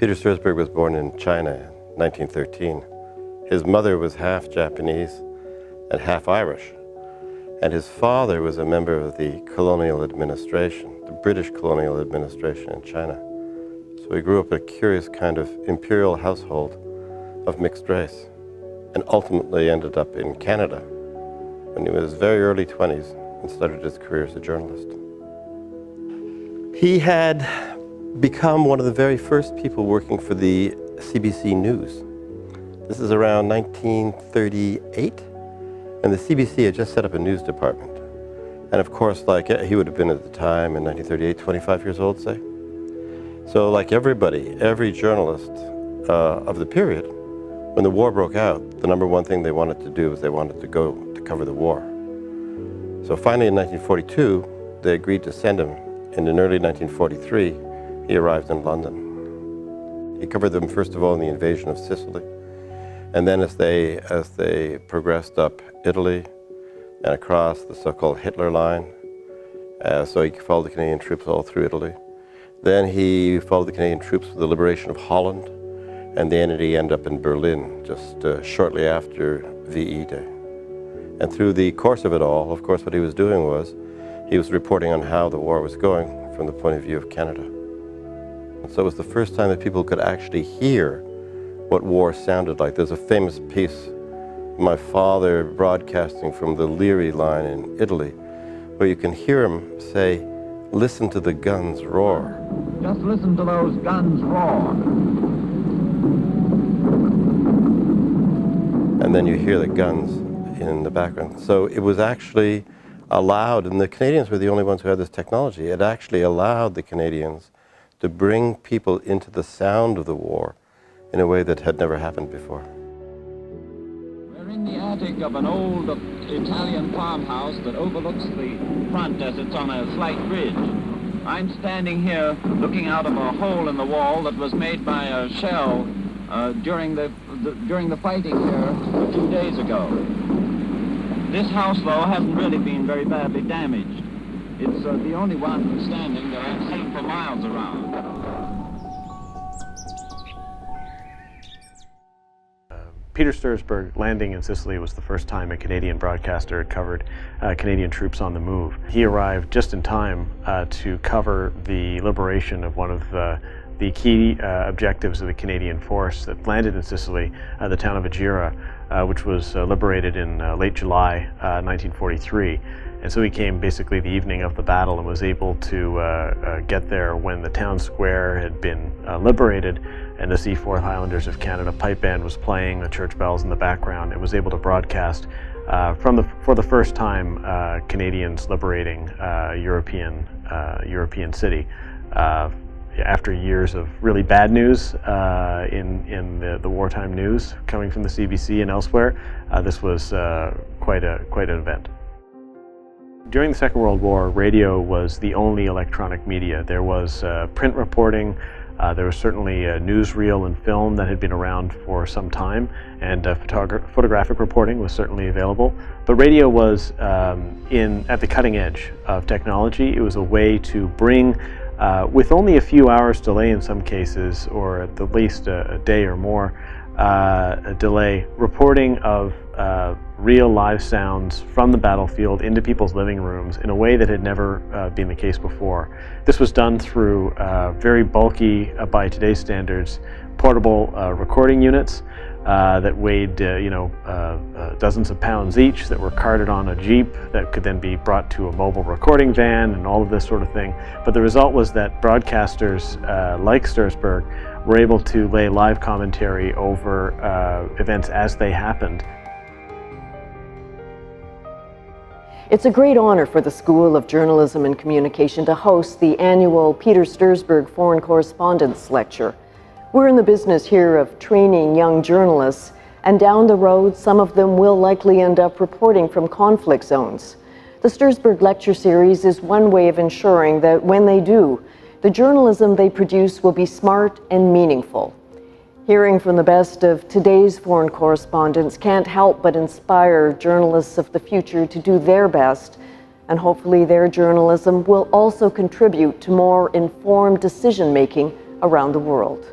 Peter Stursberg was born in China in 1913. His mother was half Japanese and half Irish, and his father was a member of the colonial administration, the British colonial administration in China. So he grew up in a curious kind of imperial household of mixed race, and ultimately ended up in Canada when he was very early 20s and started his career as a journalist. He had become one of the very first people working for the CBC News. This is around 1938, and the CBC had just set up a news department. And of course, like he would have been at the time in 1938, 25 years old, say. So like everybody, every journalist of the period, when the war broke out, the number one thing they wanted to do was they wanted to go to cover the war. So finally in 1942, they agreed to send him, and in early 1943, he arrived in London. He covered them first of all in the invasion of Sicily, and then as they progressed up Italy and across the so-called Hitler line, so he followed the Canadian troops all through Italy. Then he followed the Canadian troops for the liberation of Holland, and then he ended up in Berlin just shortly after VE Day. And through the course of it all, of course, what he was doing was he was reporting on how the war was going from the point of view of Canada. And so it was the first time that people could actually hear what war sounded like. There's a famous piece of my father broadcasting from the Lawrie line in Italy, where you can hear him say, "Listen to the guns roar." Just listen to those guns roar. And then you hear the guns in the background. So it was actually allowed, and the Canadians were the only ones who had this technology, it actually allowed the Canadians to bring people into the sound of the war in a way that had never happened before. We're in the attic of an old Italian farmhouse that overlooks the front as it's on a slight ridge. I'm standing here looking out of a hole in the wall that was made by a shell during the fighting here 2 days ago. This house, though, hasn't really been very badly damaged. It's the only one standing that I've seen for miles around. Peter Stursberg landing in Sicily was the first time a Canadian broadcaster had covered Canadian troops on the move. He arrived just in time to cover the liberation of one of the key objectives of the Canadian force that landed in Sicily, the town of Agira, which was liberated in late July 1943. And so he came basically the evening of the battle and was able to get there when the town square had been liberated, and the Seaforth Highlanders of Canada pipe band was playing, the church bells in the background. It was able to broadcast for the first time Canadians liberating European city. After years of really bad news in the wartime news coming from the CBC and elsewhere, this was quite an event. During the Second World War, radio was the only electronic media. There was print reporting, there was certainly newsreel and film that had been around for some time, and photographic reporting was certainly available. But radio was at the cutting edge of technology. It was a way to bring, with only a few hours delay in some cases, or at the least a day or more a delay, reporting of real live sounds from the battlefield into people's living rooms in a way that had never been the case before. This was done through very bulky, by today's standards, portable recording units that weighed dozens of pounds each, that were carted on a jeep that could then be brought to a mobile recording van and all of this sort of thing. But the result was that broadcasters like Stursberg were able to lay live commentary over events as they happened. It's a great honor for the School of Journalism and Communication to host the annual Peter Stursberg Foreign Correspondents Lecture. We're in the business here of training young journalists, and down the road, some of them will likely end up reporting from conflict zones. The Stursberg Lecture Series is one way of ensuring that when they do, the journalism they produce will be smart and meaningful. Hearing from the best of today's foreign correspondents can't help but inspire journalists of the future to do their best, and hopefully their journalism will also contribute to more informed decision-making around the world.